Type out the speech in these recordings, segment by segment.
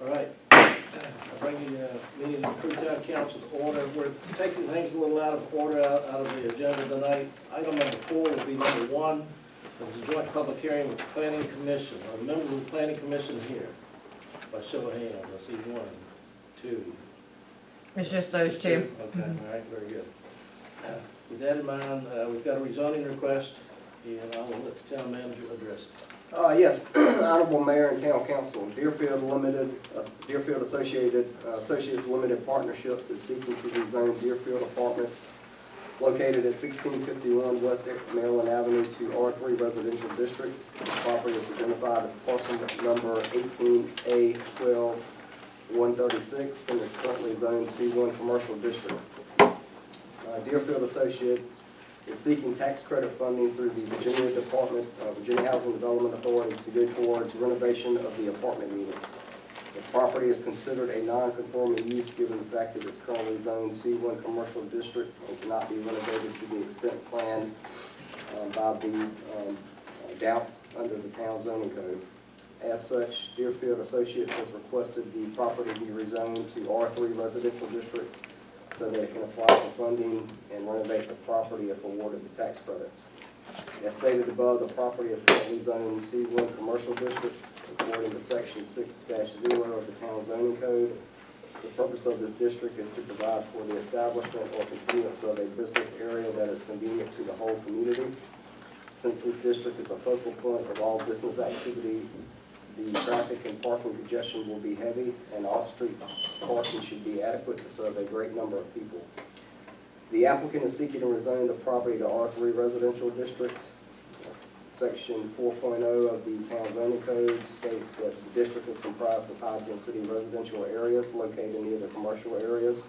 All right, I bring the meeting of the Crewe Town Council to order. We're taking things a little out of order out of the agenda tonight. Item number 4 will be number 1. It's a joint public hearing with the Planning Commission. Are the members of the Planning Commission here? By show of hands, I see 1, 2. It's just those two. Okay, all right, very good. With that in mind, we've got a rezoning request, and I will let the town manager address it. Yes, Honorable Mayor and Town Council, Deerfield Associates Limited Partnership is seeking to rezone Deerfield Apartments located at 1651 West Maryland Avenue to R3 Residential District. The property is identified as parcel number 18A12-136 and is currently zoned C1 Commercial District. Deerfield Associates is seeking tax credit funding through the Virginia Housing Development Authority to go towards renovation of the apartment units. The property is considered a non-conforming use given the fact that it is currently zoned C1 Commercial District and cannot be renovated to the extent planned by the DOUT under the town zoning code. As such, Deerfield Associates has requested the property be rezoned to R3 Residential District so that it can apply for funding and renovate the property if awarded the tax credits. As stated above, the property is currently zoned C1 Commercial District according to Section 6-0 of the town zoning code. The purpose of this district is to provide for the establishment or continuance of a business area that is convenient to the whole community. Since this district is a focal point of all business activity, the traffic and parking congestion will be heavy, and off-street parking should be adequate to serve a great number of people. The applicant is seeking to rezone the property to R3 Residential District. Section 4.0 of the town zoning code states that the district is comprised of high-density residential areas located near the commercial areas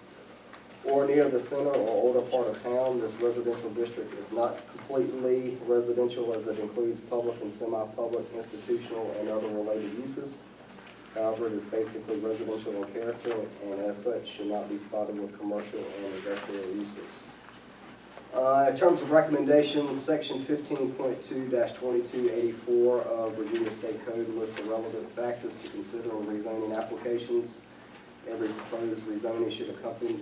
or near the center or older part of town. This residential district is not completely residential as it includes public and semi-public, institutional, and other related uses. However, it is basically residential in character and as such should not be spotted with commercial and industrial uses. In terms of recommendations, Section 15.2-2284 of Virginia State Code lists the relevant factors to consider in rezoning applications. Every proposed rezoning should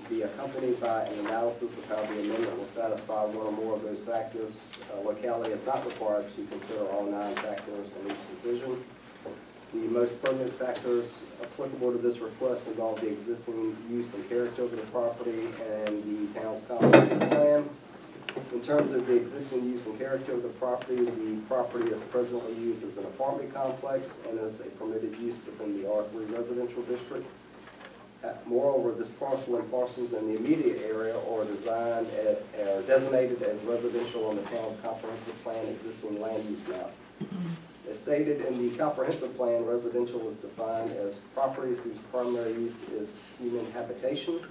be accompanied by an analysis of how the amendment will satisfy one or more of those factors. Locality is not required to consider all 9 factors in each decision. The most pertinent factors applicable to this request involve the existing use and character of the property and the town's comprehensive plan. In terms of the existing use and character of the property is presently used as an apartment complex and is a permitted use within the R3 residential district. Moreover, this parcel and parcels in the immediate area are designated as residential on the town's comprehensive plan existing land use map. As stated in the comprehensive plan, residential is defined as properties whose primary use is human habitation.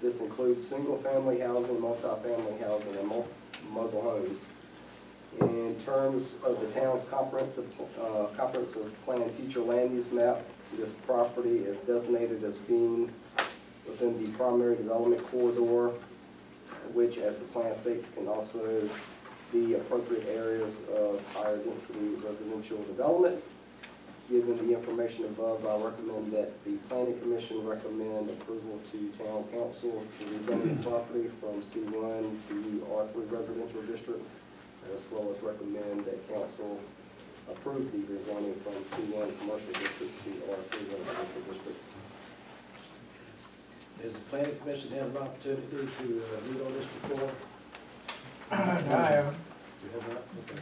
This includes single-family housing, multi-family housing, and mobile homes. In terms of the town's comprehensive plan future land use map, this property is designated as being within the primary development corridor, which, as the plan states, can also be appropriate areas of higher density residential development. Given the information above, I recommend that the Planning Commission recommend approval to Town Council to rezone the property from C1 to R3 Residential District, as well as recommend that Council approve the rezoning from C1 Commercial District to R3 Residential District. Has the Planning Commission had an opportunity to read on this before? I haven't. You have not? Okay.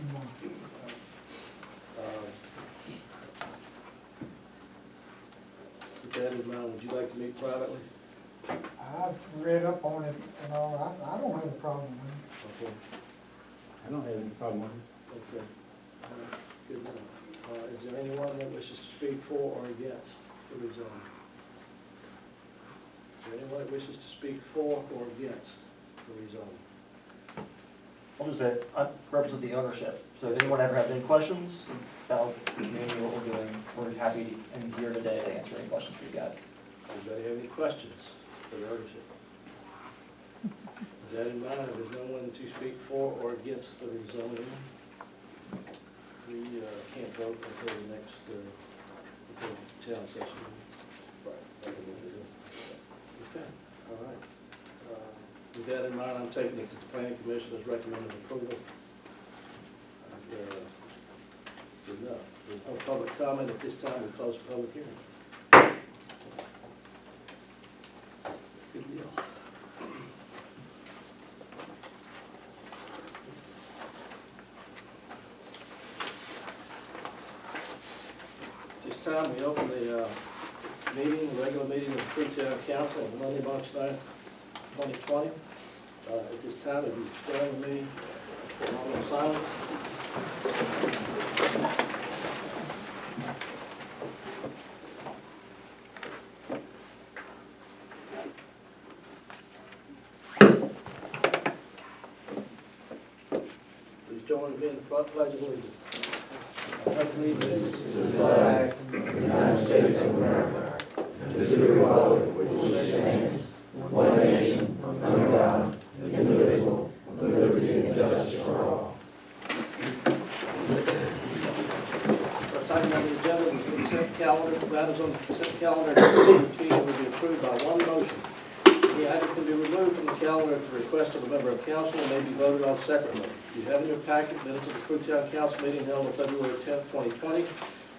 With that in mind, would you like to meet privately? I've read up on it and all. I don't have a problem with it. Okay. I don't have any problem with it. Okay. Good enough. Is there anyone that wishes to speak for or against the rezoning? Is there anyone that wishes to speak for or against the rezoning? I'll just say, I represent the ownership, so if anyone ever has any questions about community, what we're doing, we're happy and here today to answer any questions for you guys. Anybody have any questions for the ownership? With that in mind, if there's no one to speak for or against the rezoning, we can't vote until the next town session. With that in mind, I'm taking it that the planning commission has recommended approval. There's no public comment at this time, we close the public hearing. Good deal. This time, we open the regular meeting of the Crewe Town Council on Monday, March 9th, 2020. At this time, if you stand with me for a moment of silence. Please join me in the pledge of allegiance. I pledge allegiance to the flag of the United States of America, and to the republic for which it stands, one nation, under God, indivisible, with liberty and justice for all. First item on the agenda is the consent calendar. Matters on the consent calendar routine will be approved by one motion. The item can be removed from the calendar at the request of a member of council and may be voted on separately. You have in your packet minutes of the Crewe Town Council meeting held on February 10th, 2020.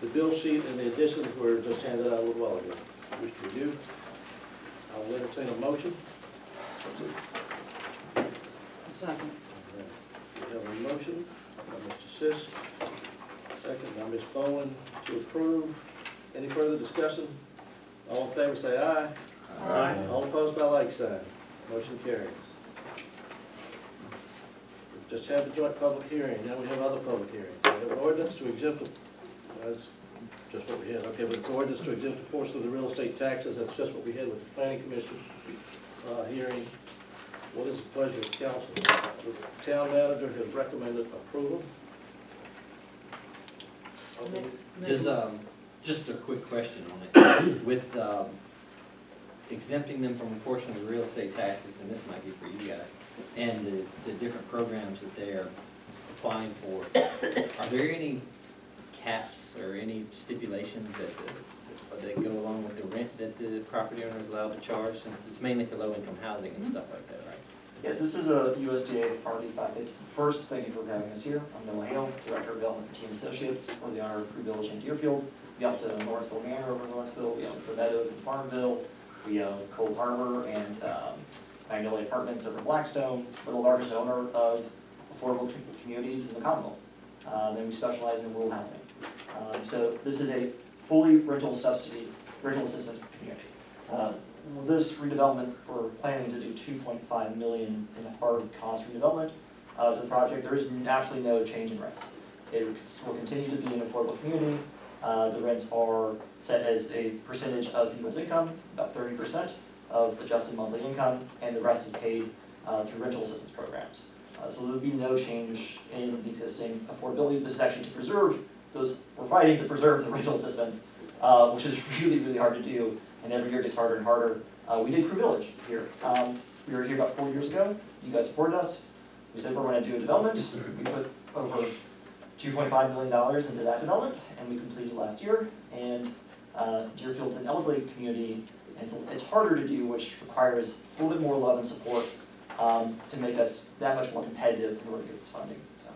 The bill sheet and the additions were just handed out a little while ago. Wish to review? I will entertain a motion. Second. We have a motion by Mr. Sis, second by Ms. Bowen to approve. Any further discussion? All in favor say aye. Aye. All opposed by like sign. Motion carries. We just had the joint public hearing, now we have other public hearings. We have an ordinance to exempt, that's just what we had, okay, but it's an ordinance to exempt a portion of the real estate taxes, that's just what we had with the planning commission hearing. What is the pleasure of council? The town manager has recommended approval. Okay. Just a quick question on it. With exempting them from a portion of the real estate taxes, and this might be for you guys, and the different programs that they are applying for, are there any caps or any stipulations that go along with the rent that the property owner is allowed to charge? And it's mainly for low-income housing and stuff like that, right? Yeah, this is a USDA Part 85. First, thank you for having us here. I'm Noah Hale, Director of Development for Team Associates. We're the owner of Crewe Village and Deerfield. We also own Lawrenceville Manor over in Lawrenceville. We own the Meadows in Farmville. We own Cold Harbor and Magnolia Apartments over in Blackstone. We're the largest owner of affordable communities in the Commonwealth. And we specialize in rural housing. So this is a fully rental assistance community. This redevelopment, we're planning to do $2.5 million in hard cost redevelopment to the project. There is absolutely no change in rents. It will continue to be an affordable community. The rents are set as a percentage of people's income, about 30% of adjusted monthly income, and the rest is paid through rental assistance programs. So there will be no change in the existing affordability. This is actually to preserve those, we're fighting to preserve the rental assistance, which is really, really hard to do, and every year gets harder and harder. We did Crewe Village here. We were here about 4 years ago. You guys supported us. We said we're going to do a development. We put over $2.5 million into that development, and we completed last year. And Deerfield's an elderly community, and it's harder to do, which requires a little bit more love and support to make us that much more competitive in order to get this funding. So.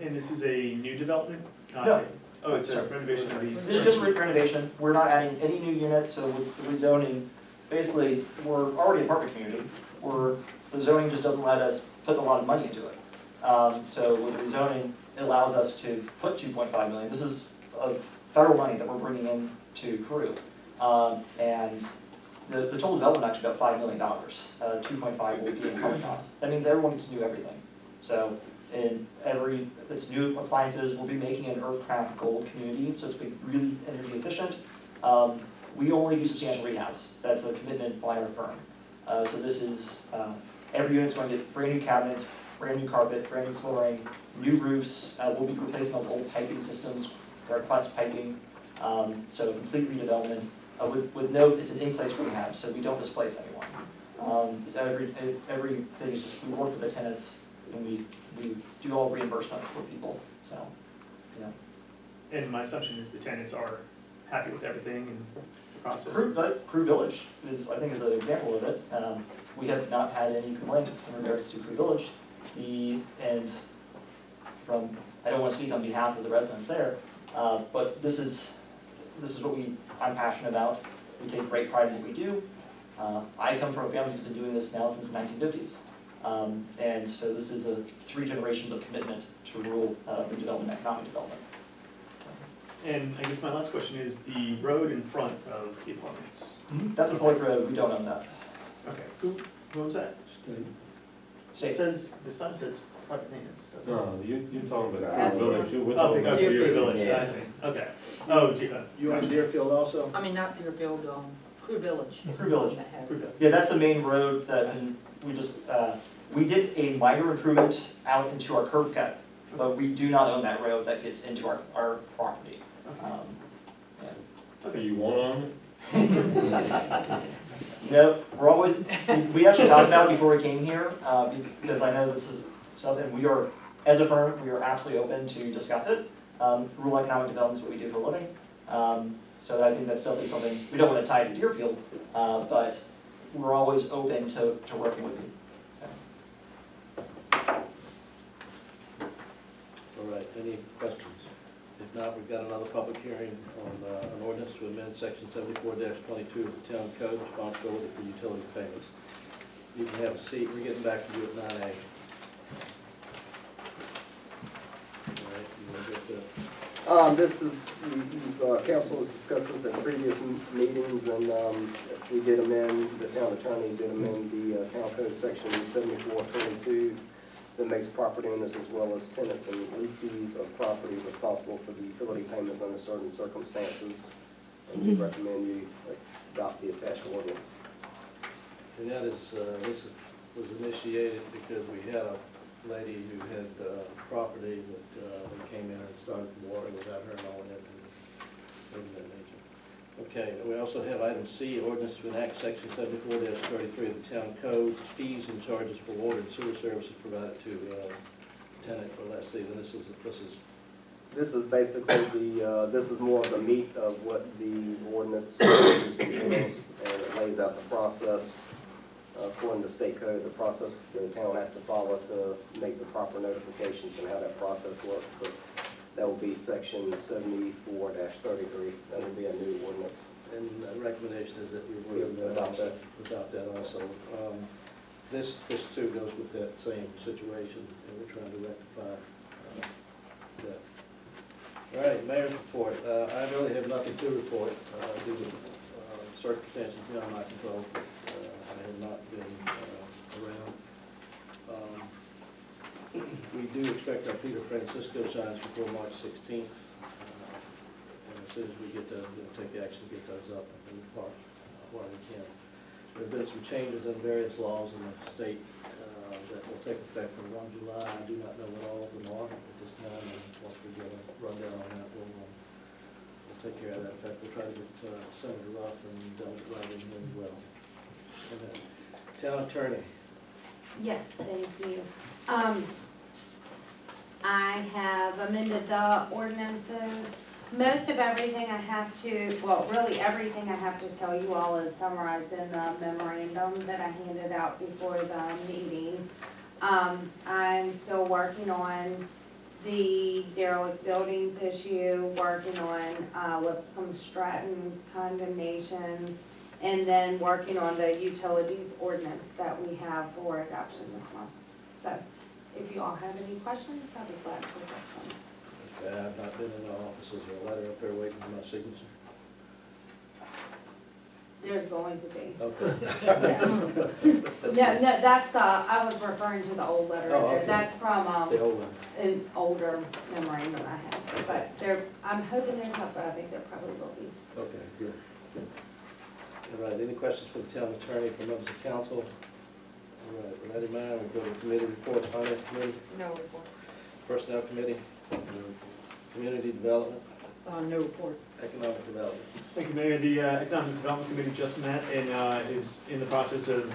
And this is a new development? No. Oh, it's a renovation of the... This is just renovation. We're not adding any new units, so with the rezoning, basically, we're already an apartment community. The zoning just doesn't let us put a lot of money into it. So with the rezoning, it allows us to put $2.5 million. This is federal money that we're bringing in to Crewe. And the total development actually about $5 million. 2.5 will be in hard costs. That means everyone gets to do everything. So it's new appliances. We'll be making an Earthcraft Gold community, so it's being really energy efficient. We only do substantial rehabs. That's a commitment by our firm. So this is, every unit's going to get brand new cabinets, brand new carpet, brand new flooring, new roofs. We'll be replacing all the old piping systems, our Quest piping. So complete redevelopment with no, it's an in-place rehab, so we don't displace anyone. It's everything is just, we work with the tenants and we do all reimbursements for people, so, yeah. And my assumption is the tenants happy with everything and the process? Crewe Village is, I think, is an example of it. We have not had any complaints in regards to Crewe Village. And from, I don't want to speak on behalf of the residents there, but this is what I'm passionate about. We take great pride in what we do. I come from a family that's been doing this now since the 1950s. And so this is 3 generations of commitment to rural urban development, economic development. And I guess my last question is the road in front of the apartments. That's a public road, we don't own that. Okay, who owns that? It State. says, the sign says private maintenance, doesn't it? No, you're talking about That's the village, we're Oh, talking the about Crewe Deerfield. Village, I see, okay. Oh, You on Deerfield also? I mean, not Deerfield, Crewe Village. is Crewe the one Village. that has Crewe it. Village. Yeah, that's the main road that, and we just, we did a minor improvement out into our curb cut, but we do not own that road that gets into our property. Do you want on it? No, we're always, we actually talked about it before we came here, because I know this is something we are, as a firm, we are absolutely open to discuss it. Rural economic development is what we do for a living. So I think that's definitely something, we don't want to tie to Deerfield, but we're always open to working with you. So. All right, any questions? If not, we've got another public hearing on an ordinance to amend section 74-22 of the town code, responsibility for utility payments. You can have a seat, we're getting back to you at 9A. All right, you want to get to This is, council has discussed this at previous meetings, and we did amend, the town attorney did amend the town code section 74-22 that makes property owners as well as tenants and lessees of property responsible for the utility payments under certain circumstances. And we recommend you adopt the attached ordinance. And that is, this was initiated because we had a lady who had property that came in and started the water without her knowing it and things of that nature. Okay, we also have item C, ordinance to enact section 74-33 of the town code, fees and charges for water and sewer services provided to tenant or lessee. And this is Basically this is more of the meat of what the ordinance is, and it lays out the process. According to state code, the process the town has to follow to make the proper notifications and how that process works. But that will be section 74-33. That will be a new ordinance. and the recommendation is that we adopt that also. This too goes with that same situation, and we're trying to rectify that. All right, mayor's report. I really have nothing to report due to circumstances beyond my control. I have not been around. We do expect our Peter Francisco signs before March 16th. And as soon as we get those, we'll take action to get those up in the park while we can. There have been some changes in various laws in the state that will take effect on 1 July. I do not know what all of them are at this time, and once we get a rundown on that, we'll take care of that. In fact, we'll try to get Senator Ruff and Delegate Riley in as well. And then, town attorney. Yes, thank you. I have amended the ordinances. Most of everything I have to, well, really everything I have to tell you all is summarized in the memorandum that I handed out before the meeting. I'm still working on the derelict buildings issue, working on Lipscomb Stratton condemnations, and then working on the utilities ordinance that we have for adoption this month. So, if you all have any questions, I'll be glad to address them. Okay, I've not been in the office. Is there a letter up there waiting for my signature? There's going to be. Okay. No, that's I was referring to the old letter Oh, in there. okay. That's from, The old one. an older memorandum I have. But I'm hoping there's not, but I think there probably will be. Okay, good. All right, any questions for the town attorney, for members of council? All right, with that in mind, we go to committee reports, finance committee, No report. personnel committee, community development, No report. economic development. Thank you, Mayor. The Economic Development Committee just met and is in the process of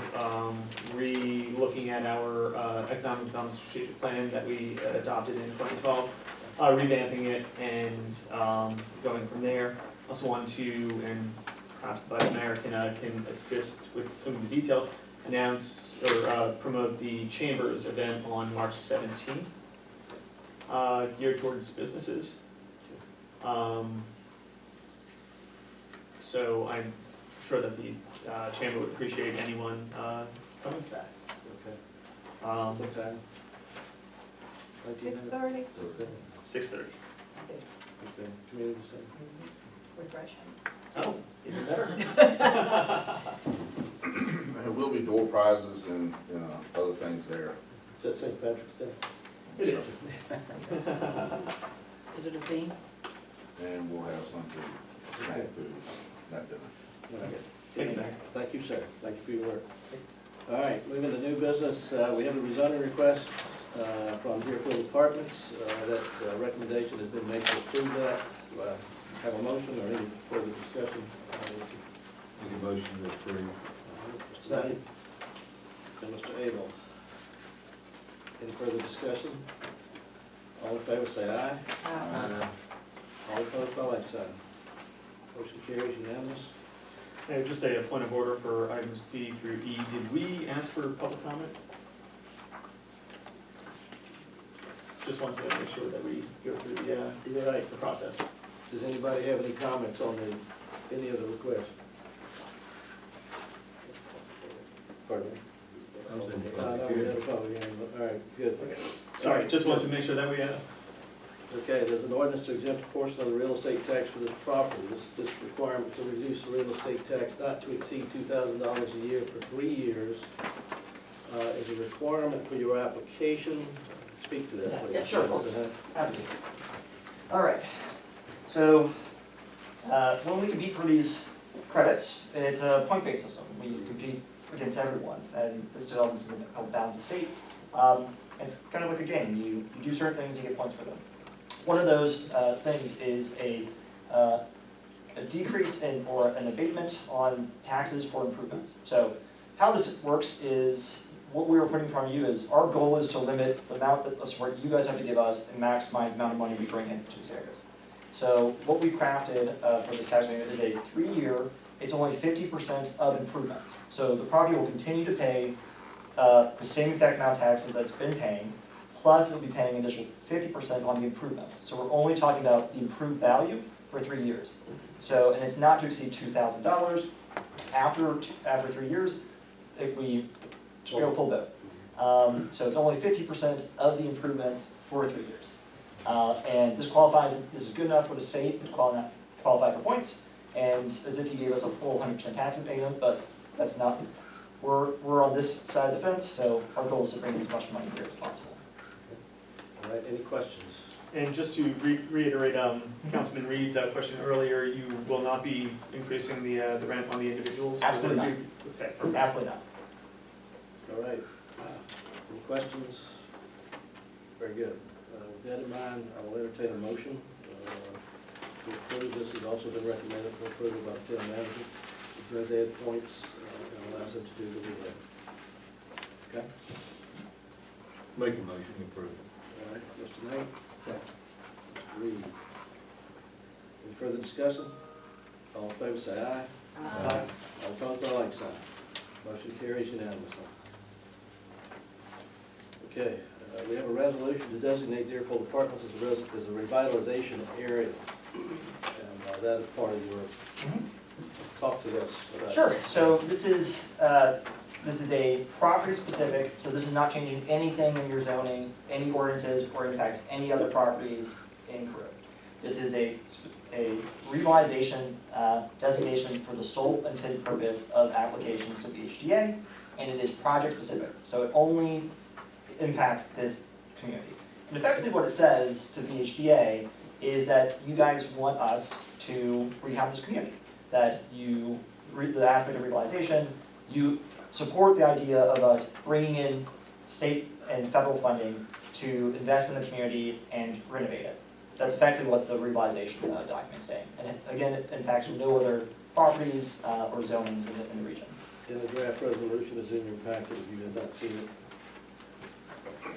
re-looking at our Economic Development Strategic Plan that we adopted in 2012, revamping it and going from there. Also want to, and perhaps the Vice Mayor can assist with some of the details, announce or promote the Chambers event on March 17th, geared towards businesses. So I'm sure that the Chamber would appreciate anyone coming to that. Okay. What time? 6:30? 6:30. Okay, community center. Refreshing. Oh, even better. There will be door prizes and, other things there. Is that St. Patrick's Day? It is. Is it a theme? And we'll have some food, snack food, not dinner. Okay. Thank you, Mayor. Thank you, sir. Thank you for your work. All right, moving to new business, we have a rezoning request from Deerfield Apartments. That recommendation has been made to approve that. Do I have a motion or any further discussion? Make a motion to approve. Mr. Knight and Mr. Abel. Any further discussion? All in favor, say aye. All opposed, by like sign. Motion carries unanimous. Just a point of order for items B through E. Did we ask for public comment? Just wanted to make sure that we go through the You're right. process. Does anybody have any comments on any of the requests? Pardon me? I was in the I know public we had a hearing. public hearing, but, all right, good. Sorry, just wanted to make sure that we Okay, there's an ordinance to exempt a portion of the real estate tax for this property. This requirement to reduce the real estate tax not to exceed $2,000 a year for 3 years is a requirement for your application. Speak to that, please. Yeah, sure. Uh-huh. Happy to. All right, so, when we compete for these credits, it's a point-based system. We compete against everyone, and this develops in a couple bounds of state. It's kind of like a game. You do certain things, you get points for them. One of those things is a decrease in, or an abatement on taxes for improvements. So how this works is, what we were putting in front of you is, our goal is to limit the amount of support you guys have to give us and maximize the amount of money we bring into these areas. So what we crafted for this tax abatement is a 3-year, it's only 50% of improvements. So the property will continue to pay the same exact amount of taxes that it's been paying, plus it'll be paying an additional 50% on the improvements. So we're only talking about the improved value for 3 years. So, and it's not to exceed $2,000. After 3 years, we go full boat. So it's only 50% of the improvements for 3 years. And this qualifies, this is good enough for the state to qualify for points, and as if you gave us a full 100% tax abatement, but that's not, we're on this side of the fence, so our goal is to bring as much money here as possible. All right, any questions? And just to reiterate Councilman Reed's question earlier, you will not be increasing the rent on the individuals? Absolutely not. Okay, perfect. Absolutely not. All right, any questions? Very good. With that in mind, I will entertain a motion to approve. This has also been recommended for approval by the town manager. It does add points and allows them to do the leeway. Okay? Make a motion to approve. All right, Mr. Knight? Second. Mr. Reed? Any further discussion? All in favor, say aye. All opposed, by like sign. Motion carries unanimously. Okay, we have a resolution to designate Deerfield Apartments as a revitalization area. And that is part of your, talk to us about. Sure, so this is a property specific, so this is not changing anything in your zoning, any ordinances, or impacts any other properties in Crewe. This is a revitalization designation for the sole intended purpose of applications to the HDA, and it is project specific, so it only impacts this community. And effectively what it says to the HDA is that you guys want us to rehab this community, that you, the aspect of revitalization, you support the idea of us bringing in state and federal funding to invest in the community and renovate it. That's effectively what the revitalization document's saying. And it, again, it impacts no other properties or zonings in the region. And the draft resolution is in your packet if you have not seen it.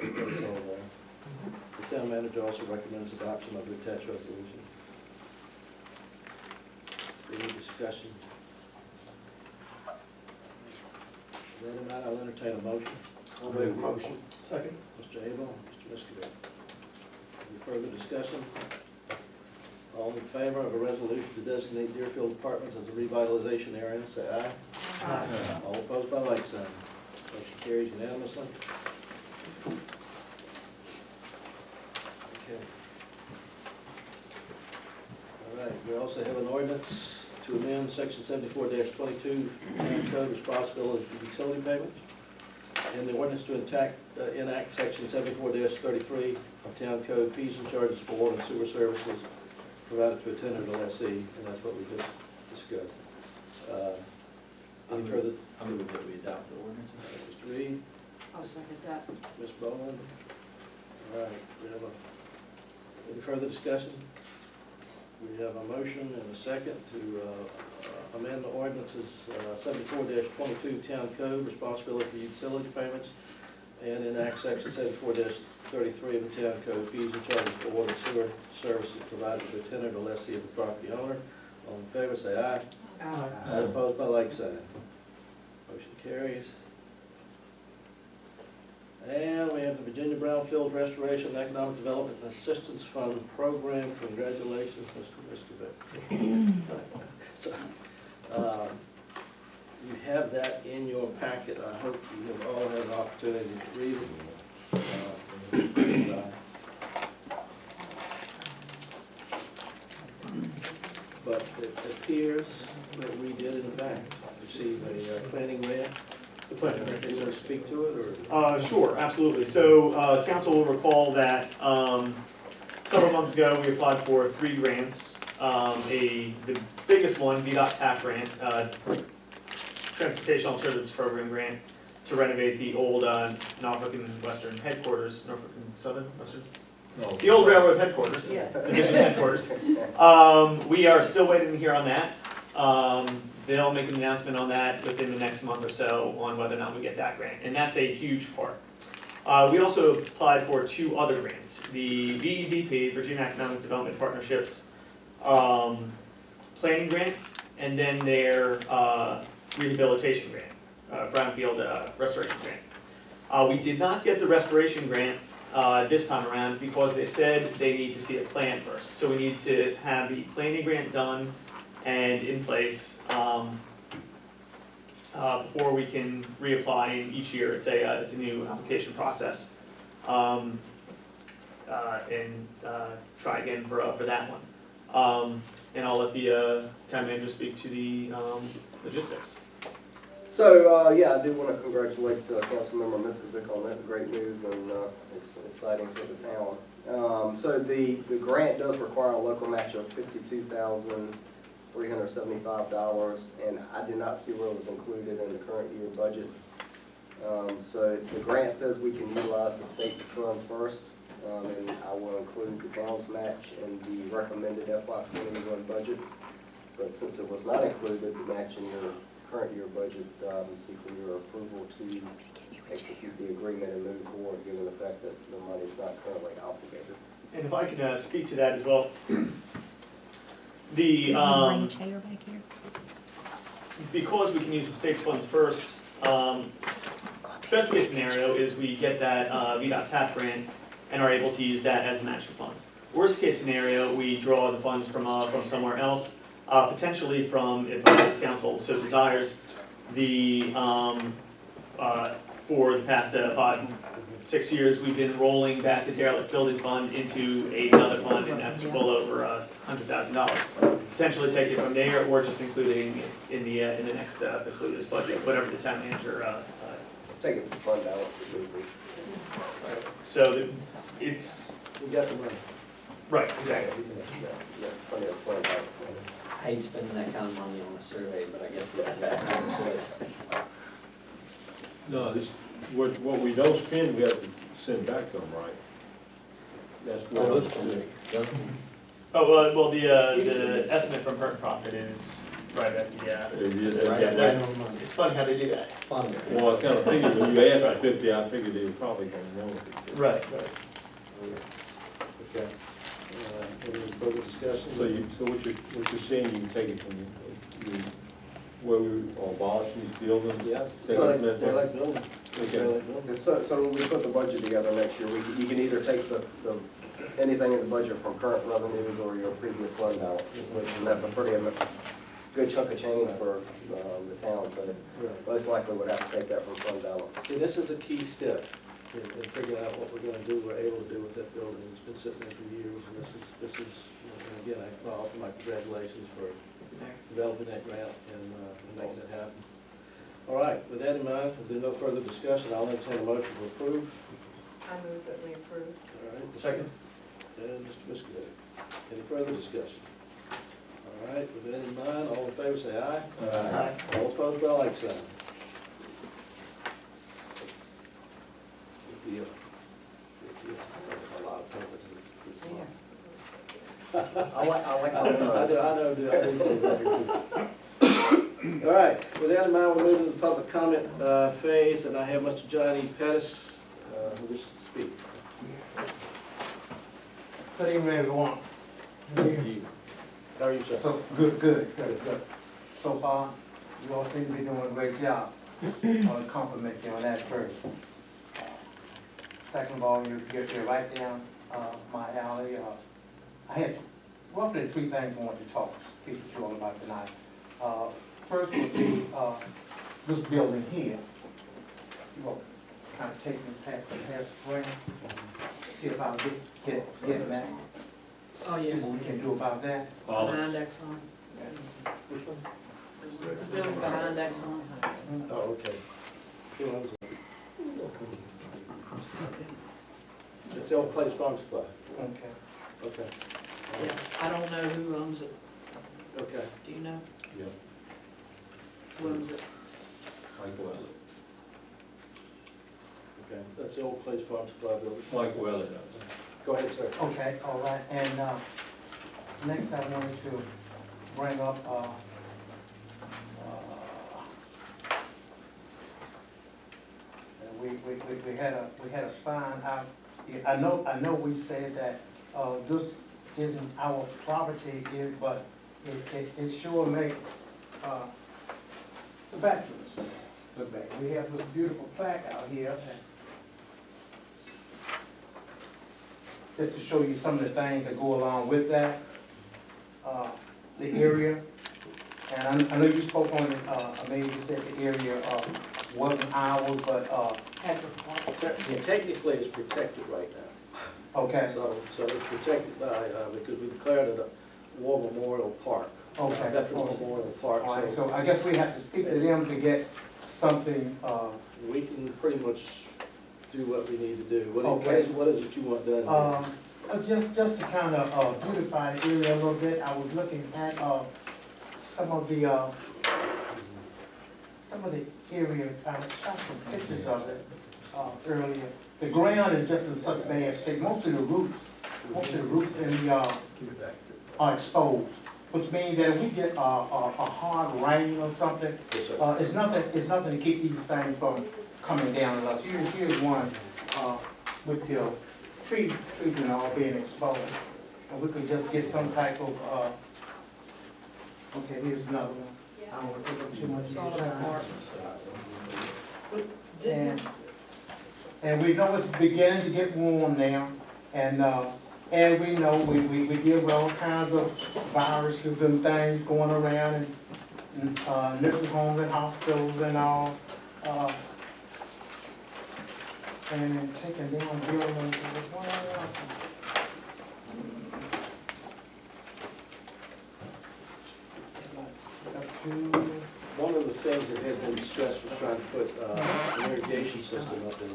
It's all there. The town manager also recommends adoption of the attached resolution. discussion? If not, I'll entertain a motion. I'll make a motion. Second. Mr. Abel, Mr. Miskovic. Any further discussion? All in favor of a resolution to designate Deerfield Apartments as a revitalization area, say aye. All opposed by like sign. Motion carries unanimously. Okay. All right, we also have an ordinance to amend section 74-22 Town Code responsibility for utility payments. And the ordinance to enact section 74-33 of Town Code fees and charges for water and sewer services provided to a tenant or lessee, and that's what we just discussed. Any further? I move that we adopt the ordinance. Mr. Reed, I'll second that. Ms. Bowen. All right, any further discussion? We have a motion and a second to amend the ordinances 74-22 Town Code responsibility for utility payments and enact section 74-33 of the Town Code fees and charges for water and sewer services provided to the tenant or lessee of the property owner. All in favor, say aye. All opposed by like sign. Motion carries. And we have the Virginia Brownfields Restoration and Economic Development and Assistance Fund Program. Congratulations, Mr. Miskovic. So, you have that in your packet. I hope you have all had an opportunity to read it. But it appears that we did in fact receive a planning grant. The planning grant. Do you want to speak to it, or? Sure, absolutely. So, council will recall that, several months ago, we applied for 3 grants. The biggest one, VDOT TAP grant, Transportation Alternatives Program grant, to renovate the old, Norfolk and Western headquarters, Norfolk and Southern, Western? No. The old railroad headquarters. Yes. Division headquarters. We are still waiting to hear on that. They'll make an announcement on that within the next month or so on whether or not we get that grant, and that's a huge part. We also applied for 2 other grants, the VEDP, Virginia Economic Development Partnerships planning grant, and then their rehabilitation grant, brownfield restoration grant. We did not get the restoration grant this time around because they said they need to see a plan first. So we need to have the planning grant done and in place before we can reapply. And each year it's a new application process, and try again for that one. And I'll let the town manager speak to the logistics. So, yeah, I do want to congratulate Councilmember Miskovic on that, great news, and it's exciting for the town. So the grant does require a local match of $52,375, and I did not see where it was included in the current year budget. So the grant says we can utilize the state's funds first, and I will include the town's match in the recommended FY21 budget. But since it was not included, the match in your current year budget, seeking your approval to execute the agreement and move forward, given the fact that the money is not currently obligated. And if I can speak to that as well. The because we can use the state's funds first, best case scenario is we get that VDOT TAP grant and are able to use that as matching funds. Worst case scenario, we draw the funds from somewhere else, potentially from, if the council so desires, the for the past 5-6 years, we've been rolling back the derelict building fund into another fund, and that's well over $100,000. Potentially take it from there, or just include it in the next fiscal year's budget, whatever the town manager. Take it from fund balance if need be. So it's We got the money. right, exactly. Yeah, plenty of fund balance. I hate spending that kind of money on a survey, but I guess we have no choice. No, this, what we don't spend, we have to send back to them, right? That's what it's. Oh well, the estimate from Hurt Profit is right at the. It is, It's funny how they do that. well, I kind of figured when you asked for 50, I figured they were probably going to know. Right. Okay. Any Further discussion? So what you're saying, you can take it from where we are abolishing these buildings? Yes, Take so it from that they there? like building. Okay. They like building. And so when we put the budget together next year, you can either take anything in the budget from current revenues or your previous fund balance, and that's a pretty good chunk of change for the town, so Right. most likely would have to take that from fund balance. See, this is a key step in figuring out what we're gonna do, we're able to do with that building. It's been sitting there for years, and this is, and again, I offer my congratulations for developing that grant and making it happen. All right, with that in mind, if there's no further discussion, I'll entertain a motion to approve. I move that we approve. All right. Second. And Mr. Miskovic. Any further discussion? All right, with that in mind, all in favor say aye. Aye. All opposed, by like sign. Good deal. Good deal. That's a lot of purpose this month. I like I know, dude, I do too. All right, with that in mind, we're moving to the public comment phase, and I have Mr. Johnny Pettis, who wishes to speak. Good evening, everyone. How are you, sir? So, good. So far, you all seem to be doing a great job. I want to compliment you on that first. Second of all, you're right down my alley. I had roughly 3 things I wanted to speak to you all about tonight. First would be this building here. You all kind of take me past the spring, see if I'll get that. Oh, See yeah. what we can do about that. Behind Exxon. Which one? The building behind Exxon. Oh, okay. Who owns it? It's the old place farm supply. Okay. Okay. Yeah, I don't know who owns it. Okay. Do you know Yeah, who owns it? Mike Welly. Okay, that's the old place farm supply building. Mike Welly does. Go ahead, sir. Okay, all right, and next I wanted to bring up, we had a sign out, I know we said that, this isn't our property, but it sure make, the veterans look bad. We have this beautiful plaque out here, just to show you some of the things that go along with that, the area. And I know you spoke on it, maybe you said the area wasn't ours, but, Technically, it's protected right now. okay, So it's protected by, because we declared it a war memorial park. okay. Veterans Memorial Park, All right, so so I guess we have to speak to them to get something, we can pretty much do what we need to do. Okay. What is it you want done? just to kind of beautify the area a little bit, I was looking at, some of the area, I shot some pictures of it, earlier. The ground is just in such bad shape, most of the roofs in the yard Give it back. are exposed, which means that if we get a hard rain or something, Yes, sir. it's nothing to keep these things from coming down on us. Here's one, with the trees and all being exposed. And we could just get some type of, okay, here's another one. I don't want to take up too much It's of all your in time. park. And we know it's beginning to get warm now, and we know we deal with all kinds of viruses and things going around and nursing homes and hospitals and all. And then taking down buildings, there's one other option. Up to, One of the things that had been discussed was trying to put an irrigation system up in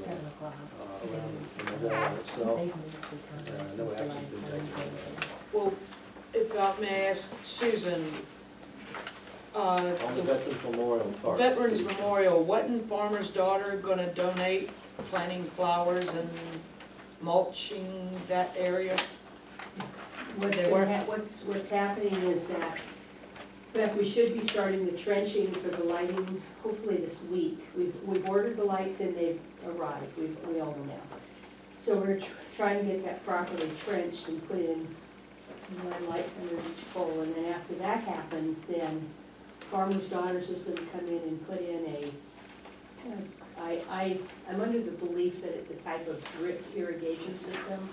around the wall itself. No action's been taken. Well, if I may ask Susan, On the the Veterans Memorial Park. Veterans Memorial, wasn't Farmer's Daughter gonna donate planting flowers and mulching that area? What's happening is that, Beth, we should be starting the trenching for the lighting hopefully this week. We've ordered the lights and they've arrived, we own them now. So we're trying to get that properly trenched and put in and light lights under each pole, and then after that happens, then Farmer's Daughters is gonna come in and put in a, I'm under the belief that it's a type of drip irrigation system,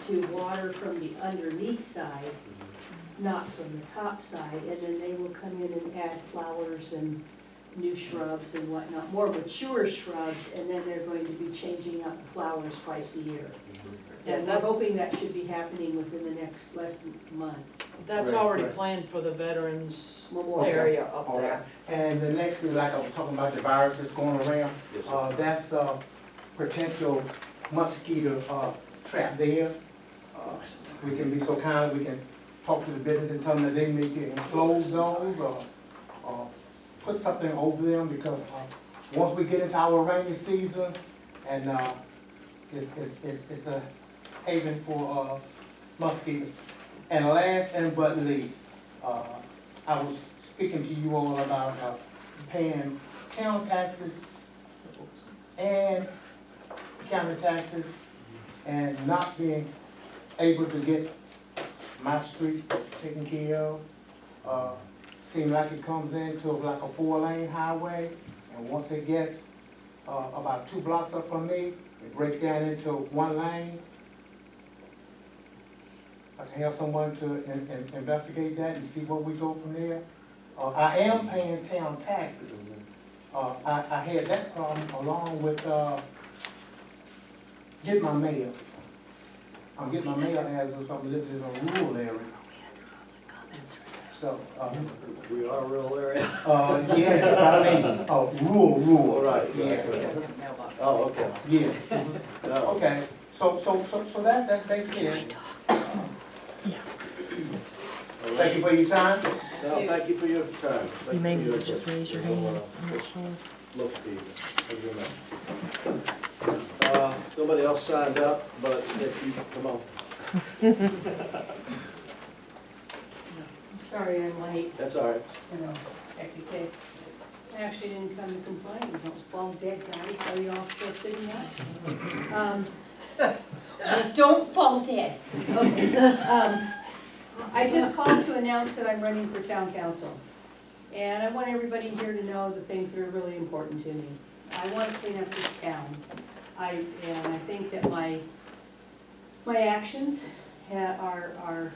to water from the underneath side, not from the top side, and then they will come in and add flowers and new shrubs and whatnot, more mature shrubs, and then they're going to be changing out the flowers twice a year. Yeah, And we're that- hoping that should be happening within the next less than a month. That's Right, already right. planned for the veterans Memorial. area up All right. there. And the next is like I was talking about the virus that's going around, Yes, sir. that's potential mosquito trap there. We can be so kind, we can talk to the business and tell them that they need to enclose those or put something over them because once we get into our rainy season and it's a haven for mosquitoes. And last and but least, I was speaking to you all about paying town taxes and county taxes and not being able to get my street taken care of. Seems like it comes into like a 4-lane highway, and once it gets about 2 blocks up from me, it breaks down into 1 lane. I can have someone to investigate that and see what we go from there. I am paying town taxes. I had that problem along with getting my mail. I'm getting my mail as if I'm living in a rural area. So, We are a rural area. yeah, but I mean, rural. Right, Yeah, right. Oh, okay. yeah. Oh. Okay, so that's basically it. Thank you for your time. No, thank you for your time. Thank You may for your just input. raise your We'll, hand, I'm not sure. Look, Steve. Thank you very much. Nobody else signed up, but if you, come on, I'm sorry I'm late, that's all right. you know, technically. I actually didn't come to complain, I was fall dead, guys, so you all still sitting up? Don't fall dead. Okay. I just called to announce that I'm running for town council. And I want everybody here to know the things that are really important to me. I want to clean up this town. And I think that my actions are,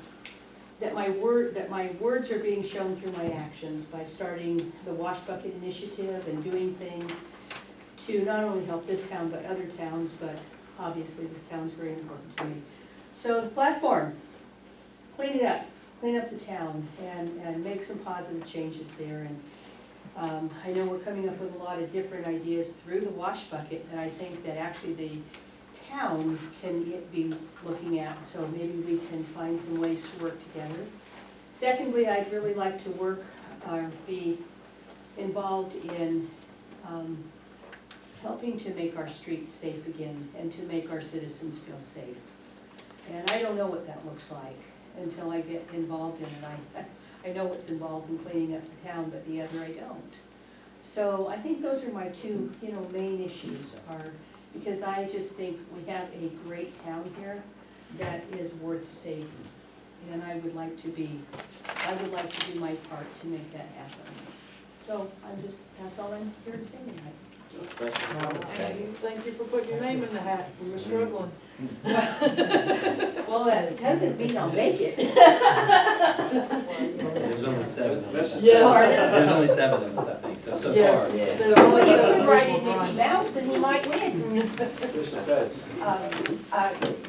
that my words are being shown through my actions by starting the Wash Bucket Initiative and doing things to not only help this town, but other towns, but obviously this town's very important to me. So the platform, clean up the town and make some positive changes there. And I know we're coming up with a lot of different ideas through the wash bucket that I think that actually the town can be looking at, so maybe we can find some ways to work together. Secondly, I'd really like to work or be involved in helping to make our streets safe again and to make our citizens feel safe. And I don't know what that looks like until I get involved in it. I know what's involved in cleaning up the town, but the other I don't. So I think those are my two, main issues are, because I just think we have a great town here that is worth saving. And I would like to do my part to make that happen. So that's all I'm here to say tonight. Thank you for putting your name in the hat, we were struggling. Well, that doesn't mean I'll make it. There's only 7 of us. Yeah. There's only 7 of us, I think, so Yes. far, yeah. There's Well, only you seven could write people in Mickey running. Mouse and he might win. Mr. Fetch.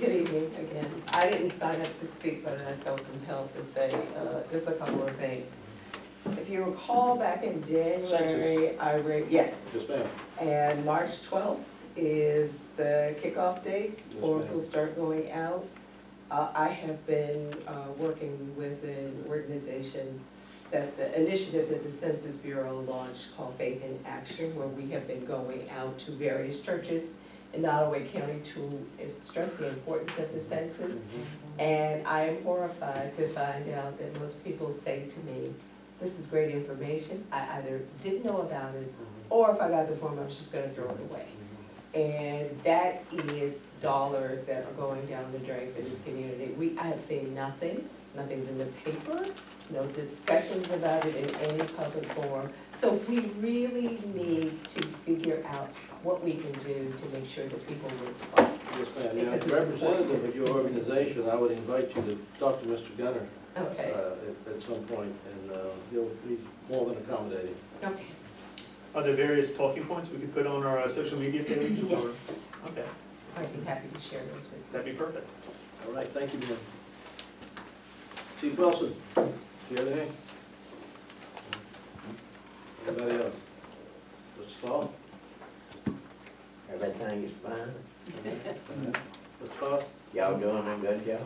Good evening again. I didn't sign up to speak, but I felt compelled to say just a couple of things. If you recall, back in January, I read, yes, Yes, ma'am. and March 12th is the kickoff date. Yes, Forms ma'am. will start going out. I have been working with an organization that the initiative that the Census Bureau launched called Faith in Action, where we have been going out to various churches in Nottaway County to stress the importance of the census. And I am horrified to find out that most people say to me, this is great information, I either didn't know about it, or if I got the form, I was just gonna throw it away. And that is dollars that are going down the drain for this community. I have seen nothing, nothing's in the paper, no discussions about it in any public forum. So we really need to figure out what we can do to make sure that people respond. Yes, ma'am. Now, as a representative of your organization, I would invite you to talk to Mr. Gunner Okay, at some point, and he's more than accommodating. okay. Are there various talking points we could put on our social media page? Yes, Or- Okay, I'd be happy to share those with you. that'd be perfect. All right, thank you, Jim. Chief Wilson, do you have anything? Anybody else? Mr. Small? Everything is fine. Mr. Foss? Y'all doing a good job.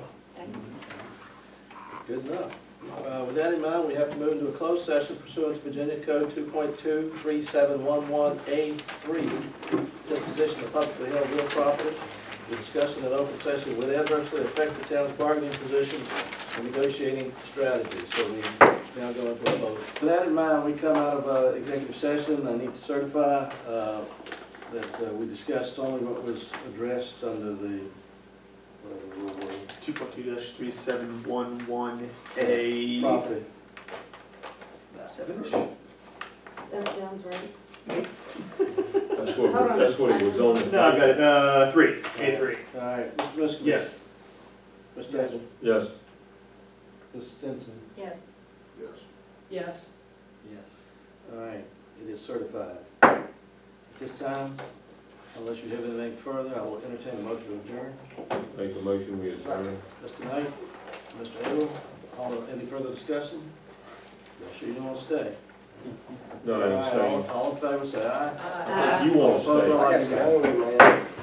Good enough. With that in mind, we have to move into a closed session pursuant to Virginia Code 2.23711A3, disposition of publicly held real property. The discussion in open session would adversely affect the town's bargaining position and negotiating strategy. So we now go into a closed. With that in mind, we come out of executive session. I need to certify that we discussed only what was addressed under the, whatever rule was. 2.2-3711A. Property. Seven-ish? That sounds right. That's Hold on. what it was on. No, I've got, 3, A3. All right, Mr. Miskowitz. Yes. Mr. Taylor. Yes. Ms. Stinson. Yes. Yes. Yes. Yes. All right, it is certified. At this time, unless you have anything further, I will entertain a motion to adjourn. Make a motion, we adjourn. Mr. Knight, Mr. Abel, any further discussion? Y'all sure you don't want to stay? No, All I'm right, staying. all in favor, say aye. You want to Opposed, stay. like I sign. got to go, man.